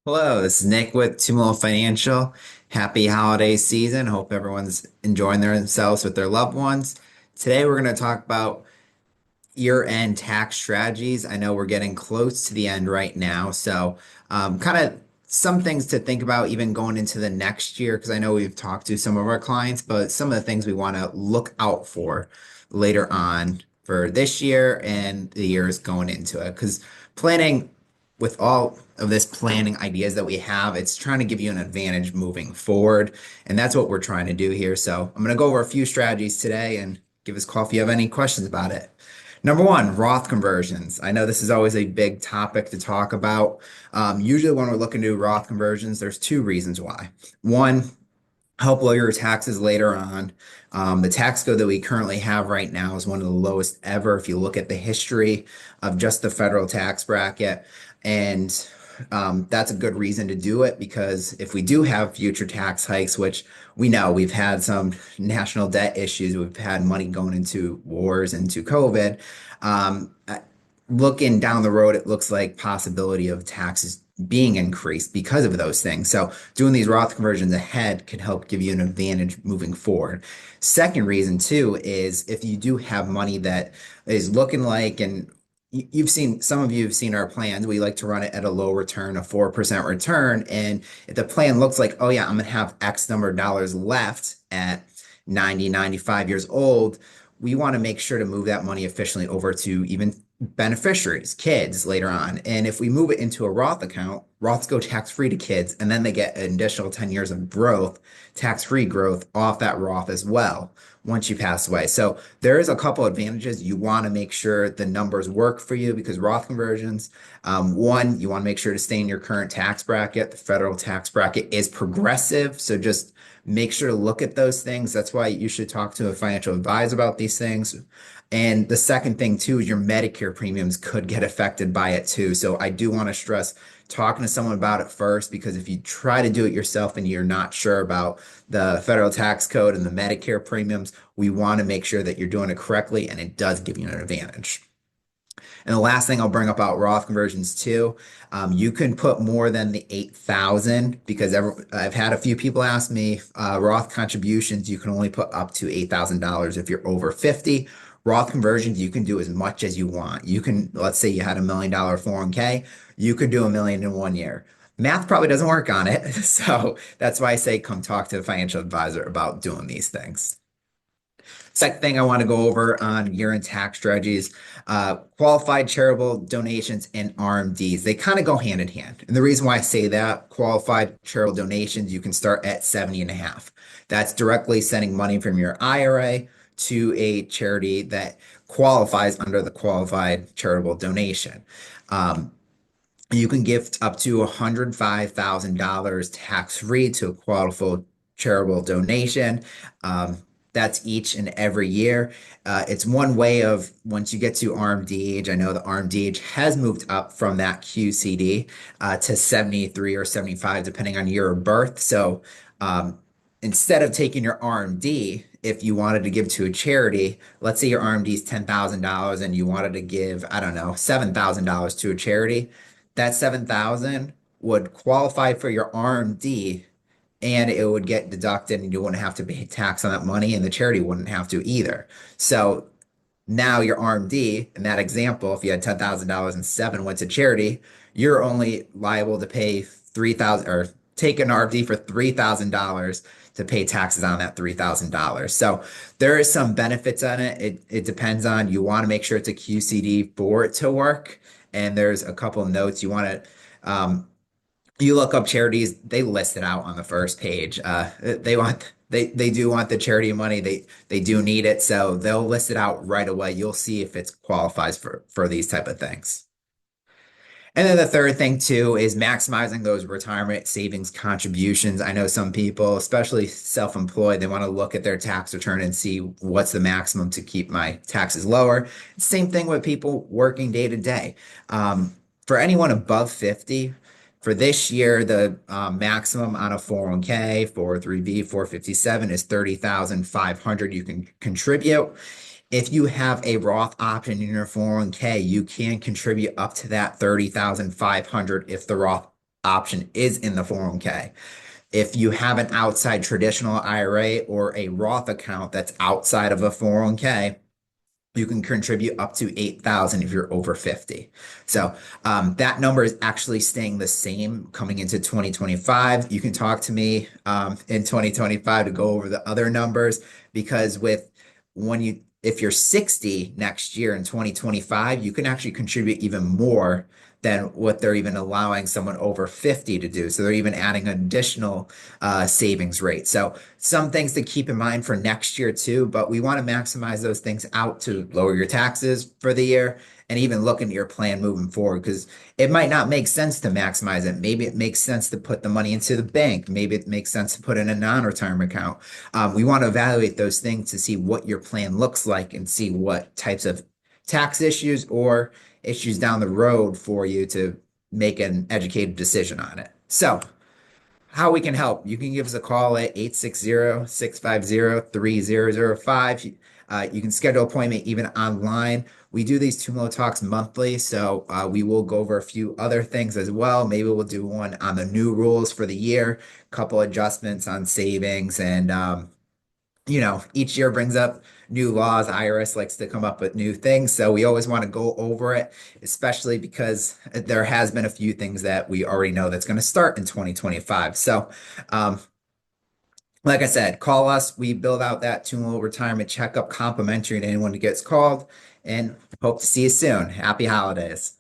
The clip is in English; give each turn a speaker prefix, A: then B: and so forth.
A: Hello, this is Nick with Tumolo Financial. Happy holiday season. Hope everyone's enjoying themselves with their loved ones. Today we're going to talk about year-end tax strategies. I know we're getting close to the end right now, so kind of some things to think about even going into the next year, because I know we've talked to some of our clients, but some of the things we want to look out for later on for this year and the years going into it. Because planning with all of this planning ideas that we have, it's trying to give you an advantage moving forward. And that's what we're trying to do here. So I'm going to go over a few strategies today and give us a call if you have any questions about it. Number one, Roth conversions. I know this is always a big topic to talk about. Usually, when we're looking to do Roth conversions, there's two reasons why. One, help lower your taxes later on. The tax code that we currently have right now is one of the lowest ever if you look at the history of just the federal tax bracket. And that's a good reason to do it because if we do have future tax hikes, which we know we've had some national debt issues, we've had money going into wars, into COVID. Um, uh, Looking down the road, it looks like possibility of taxes being increased because of those things. So doing these Roth conversions ahead can help give you an advantage moving forward. Second reason too is if you do have money that is looking like, and you've seen, some of you have seen our plans. We like to run it at a low return, a 4% return. And if the plan looks like, oh yeah, I'm going to have X number of dollars left at 90, 95 years old, we want to make sure to move that money efficiently over to even beneficiaries, kids later on. And if we move it into a Roth account, Roths go tax-free to kids, and then they get an additional 10 years of growth, tax-free growth off that Roth as well once you pass away. So there is a couple advantages. You want to make sure the numbers work for you because Roth conversions, one, you want to make sure to stay in your current tax bracket. The federal tax bracket is progressive. So just make sure to look at those things. That's why you should talk to a financial advisor about these things. And the second thing too is your Medicare premiums could get affected by it too. So I do want to stress talking to someone about it first, because if you try to do it yourself and you're not sure about the federal tax code and the Medicare premiums, we want to make sure that you're doing it correctly and it does give you an advantage. And the last thing I'll bring up about Roth conversions too, you can put more than the 8,000 because I've had a few people ask me, Roth contributions, you can only put up to $8,000 if you're over 50. Roth conversions, you can do as much as you want. You can, let's say you had $1 million 401k, you could do 1 million in 1 year. Math probably doesn't work on it. So that's why I say come talk to a financial advisor about doing these things. Second thing I want to go over on year-end tax strategies, qualified charitable donations and RMDs. They kind of go hand in hand. And the reason why I say that, qualified charitable donations, you can start at 70 and a half. That's directly sending money from your IRA to a charity that qualifies under the qualified charitable donation. Um, you can gift up to $105,000 tax-free to a qualified charitable donation. That's each and every year. It's one way of once you get to RMD age. I know the RMD age has moved up from that QCD to 73 or 75, depending on year of birth. So um, instead of taking your RMD, if you wanted to give to a charity, let's say your RMD is $10,000 and you wanted to give, I don't know, $7,000 to a charity, that 7,000 would qualify for your RMD and it would get deducted and you wouldn't have to pay tax on that money and the charity wouldn't have to either. So now your RMD, in that example, if you had $10,000 and seven went to charity, you're only liable to pay 3,000 or take an RMD for $3,000 to pay taxes on that $3,000. So there is some benefits on it. It depends on, you want to make sure it's a QCD for it to work. And there's a couple of notes you want to, you look up charities, they list it out on the first page. They do want the charity money. They do need it, so they'll list it out right away. You'll see if it qualifies for these type of things. And then the third thing too is maximizing those retirement savings contributions. I know some people, especially self-employed, they want to look at their tax return and see what's the maximum to keep my taxes lower. Same thing with people working day to day. For anyone above 50, for this year, the maximum on a 401k, 403b, 457 is 30,500 you can contribute. If you have a Roth option in your 401k, you can contribute up to that 30,500 if the Roth option is in the 401k. If you have an outside traditional IRA or a Roth account that's outside of a 401k, you can contribute up to 8,000 if you're over 50. So that number is actually staying the same coming into 2025. You can talk to me in 2025 to go over the other numbers because if you're 60 next year in 2025, you can actually contribute even more than what they're even allowing someone over 50 to do. So they're even adding an additional savings rate. So some things to keep in mind for next year too, but we want to maximize those things out to lower your taxes for the year and even look into your plan moving forward because it might not make sense to maximize it. Maybe it makes sense to put the money into the bank. Maybe it makes sense to put in a non-retirement account. We want to evaluate those things to see what your plan looks like and see what types of tax issues or issues down the road for you to make an educated decision on it. So, how we can help. You can give us a call at 860-650-3005. You can schedule an appointment even online. We do these Tumolo Talks monthly, so we will go over a few other things as well. Maybe we'll do one on the new rules for the year, a couple adjustments on savings, and each year brings up new laws. IRS likes to come up with new things. So we always want to go over it, especially because there has been a few things that we already know that's going to start in 2025. So, um, like I said, call us. We build out that Tumolo retirement checkup complimentary to anyone who gets called and hope to see you soon. Happy holidays.